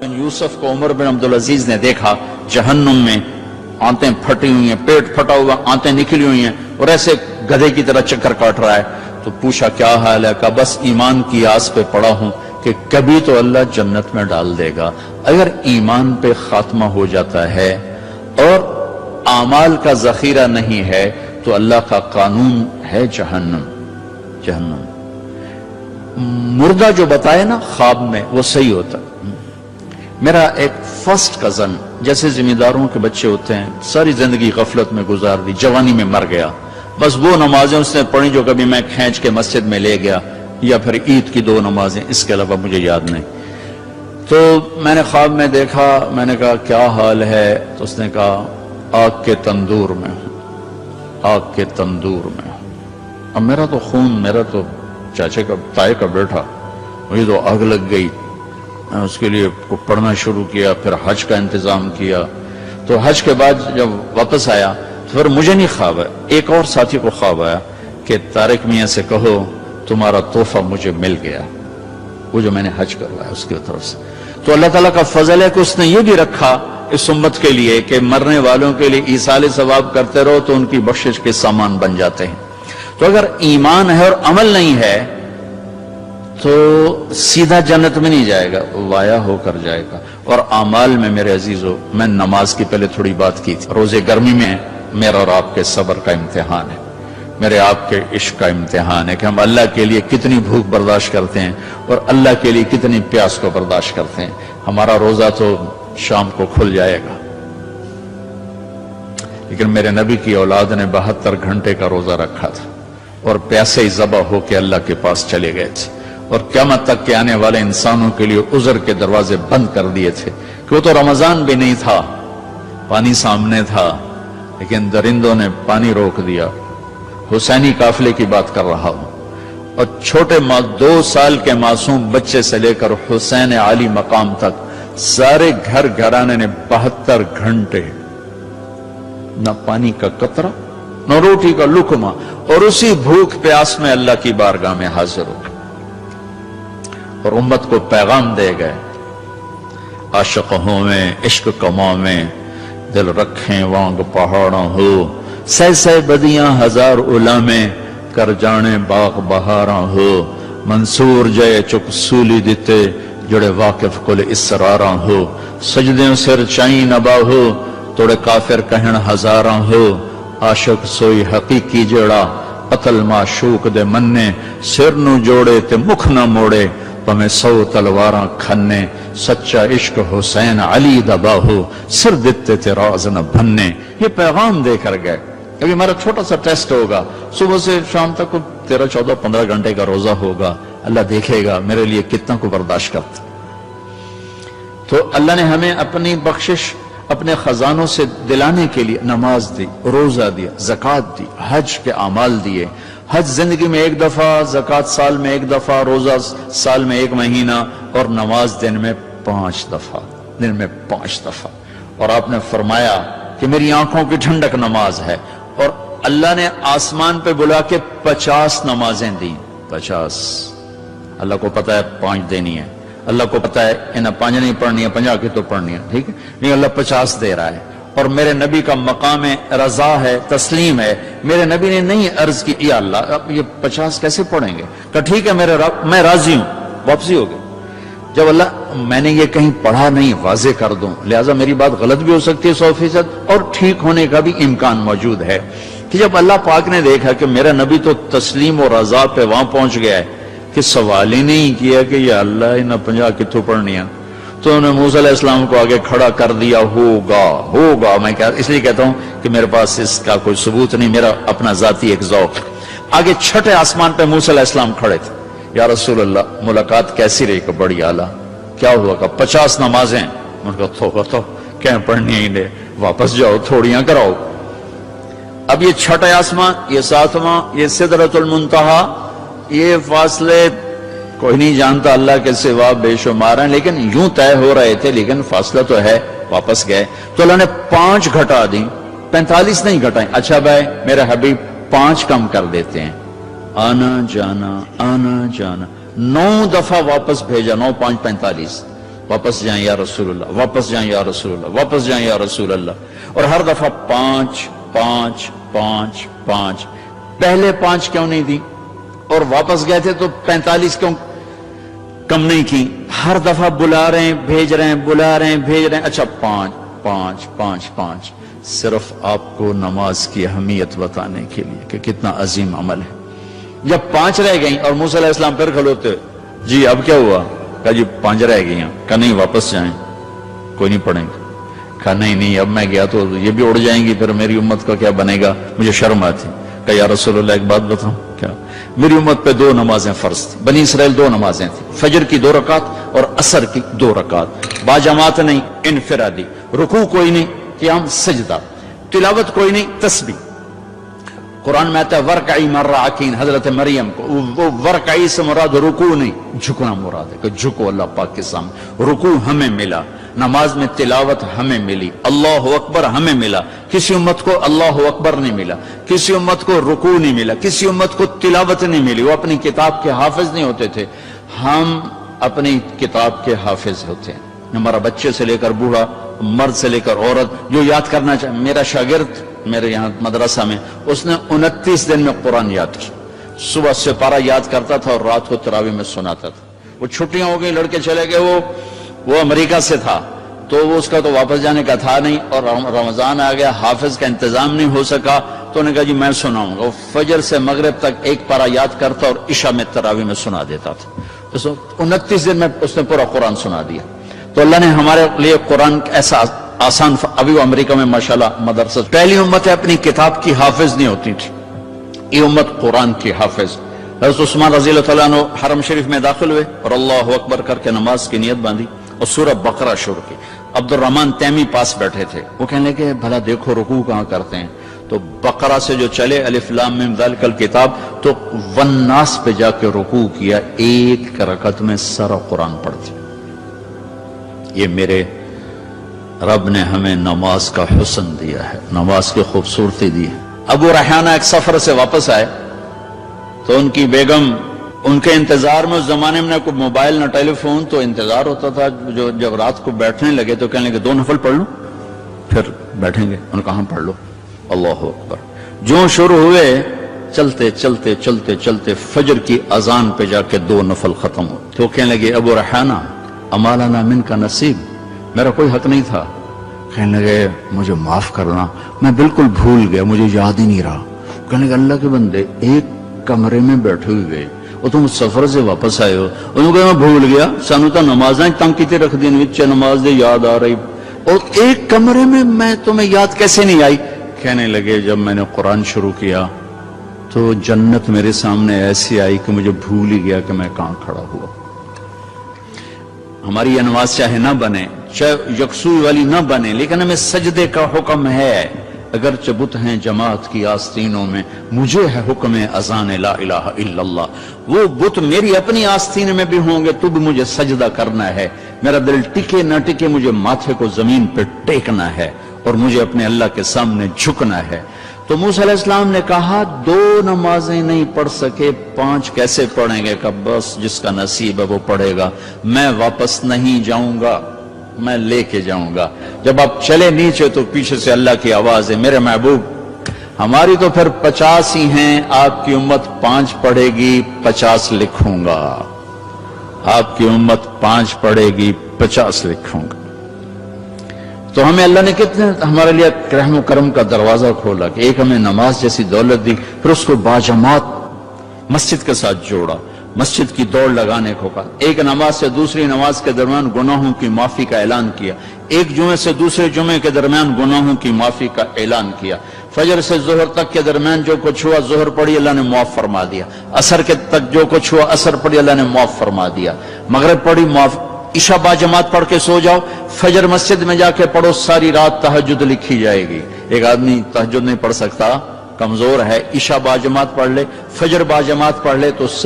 یوسف کو عمر بن عبدالعزیز نے دیکھا جہنم میں، آنتیں پھٹی ہوئی ہیں، پیٹ پھٹا ہوا، آنتیں نکلی ہوئی ہیں، اور ایسے گدھے کی طرح چکر کاٹ رہا ہے. تو پوچھا کیا حال ہے؟ کہا بس ایمان کی آس پہ پڑا ہوں کہ کبھی تو اللہ جنت میں ڈال دے گا. اگر ایمان پہ خاتمہ ہو جاتا ہے اور اعمال کا ذخیرہ نہیں ہے تو اللہ کا قانون ہے جہنم. جہنم مردہ جو بتائے نا خواب میں وہ صحیح ہوتا. میرا ایک فرسٹ کزن، جیسے ذمہ داروں کے بچے ہوتے ہیں، ساری زندگی غفلت میں گزار دی، جوانی میں مر گیا. بس وہ نمازیں اس نے پڑھی جو کبھی میں کھینچ کے مسجد میں لے گیا، یا پھر عید کی 2 نمازیں، اس کے علاوہ مجھے یاد نہیں. تو میں نے خواب میں دیکھا، میں نے کہا کیا حال ہے؟ تو اس نے کہا آگ کے تندور میں ہوں، آگ کے تندور میں ہوں. اب میرا تو خون، میرا تو چاچے کا تائے کا بیٹا، مجھے تو آگ لگ گئی. میں اس کے لیے پڑھنا شروع کیا، پھر حج کا انتظام کیا. تو حج کے بعد جب واپس آیا تو پھر مجھے نہیں خواب آیا، ایک اور ساتھی کو خواب آیا کہ طارق میاں سے کہو تمہارا تحفہ مجھے مل گیا، وہ جو میں نے حج کروایا اس کی طرف سے. تو اللہ تعالیٰ کا فضل ہے کہ اس نے یہ بھی رکھا اس امت کے لیے کہ مرنے والوں کے لیے ایصال ثواب کرتے رہو تو ان کی بخشش کے سامان بن جاتے ہیں. تو اگر ایمان ہے اور عمل نہیں ہے تو سیدھا جنت میں نہیں جائے گا، وایا ہو کر جائے گا. اور اعمال میں میرے عزیزو، میں نماز کی پہلے تھوڑی بات کی تھی. روزے گرمی میں میرا اور آپ کے صبر کا امتحان ہے، میرے آپ کے عشق کا امتحان ہے کہ ہم اللہ کے لیے کتنی بھوک برداشت کرتے ہیں اور اللہ کے لیے کتنی پیاس کو برداشت کرتے ہیں. ہمارا روزہ تو شام کو کھل جائے گا، لیکن میرے نبی کی اولاد نے 72 گھنٹے کا روزہ رکھا تھا اور پیاسے ہی ذبح ہو کے اللہ کے پاس چلے گئے تھے. اور قیامت تک کے آنے والے انسانوں کے لیے عذر کے دروازے بند کر دیے تھے کہ وہ تو رمضان بھی نہیں تھا، پانی سامنے تھا، لیکن درندوں نے پانی روک دیا. حسینی قافلے کی بات کر رہا ہوں، اور چھوٹے 2 سال کے معصوم بچے سے لے کر حسین عالی مقام تک سارے گھر گھرانے نے 72 گھنٹے نہ پانی کا قطرہ نہ روٹی کا لقمہ، اور اسی بھوک پیاس میں اللہ کی بارگاہ میں حاضر ہو گئے اور امت کو پیغام دے گئے. عاشق ہوں میں عشق کماں میں دل رکھیں وانگ پہاڑاں ہو، سہ سہ بدیاں ہزار علامے کر جانے باغ بہاراں ہو. منصور جے چک سولی دیتے جڑے واقف کل اسراراں ہو. سجدیں سر چائیں نبا ہو توڑے کافر کہن ہزاراں ہو. عاشق سوئی حقیقی جڑا قتل معشوق دے مننے، سر نو جوڑے تے مکھ نہ موڑے پمیں 100 تلواراں کھنے. سچا عشق حسین علی دبا ہو سر دیتے تے راز نہ بھننے. یہ پیغام دے کر گئے. ابھی ہمارا چھوٹا سا ٹیسٹ ہوگا، صبح سے شام تک 13, 14, 15 گھنٹے کا روزہ ہوگا. اللہ دیکھے گا میرے لیے کتنا کو برداشت کرتا. تو اللہ نے ہمیں اپنی بخشش اپنے خزانوں سے دلانے کے لیے نماز دی، روزہ دیا، زکوٰۃ دی، حج کے اعمال دیے. حج زندگی میں 1 دفعہ، زکوٰۃ سال میں 1 دفعہ، روزہ سال میں 1 مہینہ، اور نماز دن میں 5 دفعہ، دن میں 5 دفعہ. اور آپ نے فرمایا کہ میری آنکھوں کی ٹھنڈک نماز ہے. اور اللہ نے آسمان پہ بلا کے 50 نمازیں دیں. 50. اللہ کو پتا ہے 5 دینی ہے، اللہ کو پتا ہے انہیں 5 نہیں پڑھنی ہے، 50 کی تو پڑھنی ہے، ٹھیک ہے، نہیں اللہ 50 دے رہا ہے. اور میرے نبی کا مقام رضا ہے، تسلیم ہے. میرے نبی نے نہیں عرض کی یا اللہ اب یہ 50 کیسے پڑھیں گے؟ کہ ٹھیک ہے میرے رب میں راضی ہوں. واپسی ہو گئی. جب اللہ میں نے یہ کہیں پڑھا نہیں واضح کر دوں، لہٰذا میری بات غلط بھی ہو سکتی ہے 100%، اور ٹھیک ہونے کا بھی امکان موجود ہے. کہ جب اللہ پاک نے دیکھا کہ میرا نبی تو تسلیم و رضا پہ وہاں پہنچ گیا ہے کہ سوال ہی نہیں کیا کہ یا اللہ انہیں 50 کتوں پڑھنی ہے، تو انہوں نے موسیٰ علیہ السلام کو آگے کھڑا کر دیا. ہوگا میں اس لیے کہتا ہوں کہ میرے پاس اس کا کوئی ثبوت نہیں، میرا اپنا ذاتی ایک ذوق. آگے 6 آسمان پہ موسیٰ علیہ السلام کھڑے تھے. یا رسول اللہ ملاقات کیسی رہی؟ کہ بڑی اعلیٰ. کیا ہوا؟ کہ 50 نمازیں. ان کا تو کہیں پڑھنی ہی نہیں، واپس جاؤ تھوڑیاں کراؤ. اب یہ 6 آسمان، یہ 7واں، یہ سدرۃ المنتہا، یہ فاصلے کوئی نہیں جانتا اللہ کے سوا، بے شمار ہیں، لیکن یوں طے ہو رہے تھے، لیکن فاصلہ تو ہے. واپس گئے تو اللہ نے 5 گھٹا دی، 45 نہیں گھٹائیں. اچھا بھائی میرے حبیب 5 کم کر دیتے ہیں. آنا جانا 9 دفعہ واپس بھیجا. 9 5 45. واپس جائیں یا رسول اللہ، واپس جائیں یا رسول اللہ، واپس جائیں یا رسول اللہ، اور ہر دفعہ 5 5 5 5۔ پہلے 5 کیوں نہیں دی؟ اور واپس گئے تھے تو 45 کیوں کم نہیں کی؟ ہر دفعہ بلا رہے ہیں، بھیج رہے ہیں، بلا رہے ہیں، بھیج رہے ہیں، اچھا 5 5 5 5۔ صرف آپ کو نماز کی اہمیت بتانے کے لیے کہ کتنا عظیم عمل ہے۔ جب 5 رہ گئیں اور موسیٰ علیہ السلام پھر کھڑے ہوتے، جی اب کیا ہوا؟ کہا جی 5 رہ گئی ہیں۔ کہا نہیں واپس جائیں، کوئی نہیں پڑھیں گے۔ کہا نہیں اب میں گیا تو یہ بھی اڑ جائیں گی، پھر میری امت کا کیا بنے گا؟ مجھے شرم آتی۔ کہا یا رسول اللہ ایک بات بتاؤں کیا؟ میری امت پہ 2 نمازیں فرض تھی، بنی اسرائیل 2 نمازیں تھیں، فجر کی 2 رکعت اور عصر کی 2 رکعت، با جماعت نہیں، انفرادی، رکوع کوئی نہیں، قیام سجدہ، تلاوت کوئی نہیں، تسبیح۔ قرآن میں آتا ہے ورکعی مرعاکین، حضرت مریم کو وہ ورکعی سے مراد رکوع نہیں، جھکنا مراد ہے کہ جھکو اللہ پاک کے سامنے۔ رکوع ہمیں ملا، نماز میں تلاوت ہمیں ملی، اللہ اکبر ہمیں ملا۔ کسی امت کو اللہ اکبر نہیں ملا، کسی امت کو رکوع نہیں ملا، کسی امت کو تلاوت نہیں ملی، وہ اپنی کتاب کے حافظ نہیں ہوتے تھے۔ ہم اپنی کتاب کے حافظ ہوتے ہیں۔ ہمارا بچے سے لے کر بوڑھا، مرد سے لے کر عورت جو یاد کرنا چاہے۔ میرا شاگرد میرے یہاں مدرسہ میں، اس نے 29 دن میں قرآن یاد کیا، صبح سے پارہ یاد کرتا تھا اور رات کو تراویح میں سناتا تھا۔ وہ چھٹیاں ہو گئی، لڑکے چلے گئے، وہ امریکہ سے تھا تو وہ اس کا تو واپس جانے کا تھا نہیں، اور رمضان آ گیا، حافظ کا انتظام نہیں ہو سکا، تو انہوں نے کہا جی میں سناؤں گا۔ وہ فجر سے مغرب تک ایک پارہ یاد کرتا اور عشاء میں تراویح میں سنا دیتا تھا۔ 29 دن میں اس نے پورا قرآن سنا دیا۔ تو اللہ نے ہمارے لیے قرآن ایسا آسان، ابھی وہ امریکہ میں ماشاءاللہ مدرسہ، پہلی امت ہے اپنی کتاب کی حافظ نہیں ہوتی تھی، یہ امت قرآن کی حافظ۔ حضرت عثمان رضی اللہ تعالیٰ عنہ حرم شریف میں داخل ہوئے اور اللہ اکبر کر کے نماز کی نیت باندھی اور سورہ بقرہ شروع کی۔ عبد الرحمن تیمی پاس بیٹھے تھے، وہ کہنے لگے بھلا دیکھو رکوع کہاں کرتے ہیں؟ تو بقرہ سے جو چلے الف لام میم ذالک الکتاب، تو والناس پہ جا کے رکوع کیا، ایک رکعت میں سارا قرآن پڑھ دیا۔ یہ میرے رب نے ہمیں نماز کا حسن دیا ہے، نماز کی خوبصورتی دی ہے۔ ابو ریحانہ ایک سفر سے واپس آئے تو ان کی بیگم ان کے انتظار میں، اس زمانے میں نہ کوئی موبائل نہ ٹیلی فون، تو انتظار ہوتا تھا، جو جب رات کو بیٹھنے لگے تو کہنے لگے 2 نفل پڑھ لوں پھر بیٹھیں گے۔ ان کہاں پڑھ لو، اللہ اکبر۔ جو شروع ہوئے چلتے چلتے چلتے چلتے فجر کی اذان پہ جا کے 2 نفل ختم ہو، تو کہنے لگے ابو ریحانہ اما لنا من کا نصیب، میرا کوئی حق نہیں تھا؟ کہنے لگے مجھے معاف کرنا، میں بالکل بھول گیا، مجھے یاد ہی نہیں رہا۔ کہنے لگے اللہ کے بندے، ایک کمرے میں بیٹھے ہوئے اور تم سفر سے واپس آئے ہو، انہوں نے کہا میں بھول گیا، سانو تو نمازاں تنگ کیتے رکھ دین وچ نماز دے یاد آ رہی، اور ایک کمرے میں تمہیں یاد کیسے نہیں آئی؟ کہنے لگے جب میں نے قرآن شروع کیا تو جنت میرے سامنے ایسی آئی کہ مجھے بھول ہی گیا کہ میں کہاں کھڑا ہوا۔ ہماری یہ نماز چاہے نہ بنے، چاہے یکسوئی والی نہ بنے، لیکن ہمیں سجدے کا حکم ہے۔ اگرچہ بت ہیں جماعت کی آستینوں میں، مجھے ہے حکم اذان لا الہ الا اللہ۔ وہ بت میری اپنی آستین میں بھی ہوں گے تو بھی مجھے سجدہ کرنا ہے، میرا دل ٹکے نہ ٹکے مجھے ماتھے کو زمین پہ ٹیکنا ہے اور مجھے اپنے اللہ کے سامنے جھکنا ہے۔ تو موسیٰ علیہ السلام نے کہا 2 نمازیں نہیں پڑھ سکے، 5 کیسے پڑھیں گے؟ کہ بس جس کا نصیب ہے وہ پڑھے گا، میں واپس نہیں جاؤں گا، میں لے کے جاؤں گا۔ جب آپ چلے نیچے تو پیچھے سے اللہ کی آواز ہے، میرے محبوب ہماری تو پھر 50 ہی ہیں، آپ کی امت 5 پڑھے گی، 50 لکھوں گا۔ آپ کی امت 5 پڑھے گی، 50 لکھوں گا۔ تو ہمیں اللہ نے کتنے ہمارے لیے رحم و کرم کا دروازہ کھولا کہ ایک ہمیں نماز جیسی دولت دی، پھر اس کو باجماعت مسجد کے ساتھ جوڑا، مسجد کی دوڑ لگانے کو کہا، ایک نماز سے دوسری نماز کے درمیان گناہوں کی معافی کا اعلان کیا، ایک جمعے سے دوسرے جمعے کے درمیان گناہوں کی معافی کا اعلان کیا، فجر سے ظہر تک کے درمیان جو کچھ ہوا ظہر پڑھی اللہ نے معاف فرما دیا، عصر کے تک جو کچھ ہوا عصر پڑھی اللہ نے معاف فرما دیا، مغرب پڑھی معاف، عشاء با جماعت پڑھ کے سو جاؤ، فجر مسجد میں جا کے پڑھو، ساری رات تہجد لکھی جائے گی۔ ایک آدمی تہجد نہیں پڑھ سکتا، کمزور ہے، عشاء با جماعت پڑھ لے، فجر با جماعت پڑھ لے تو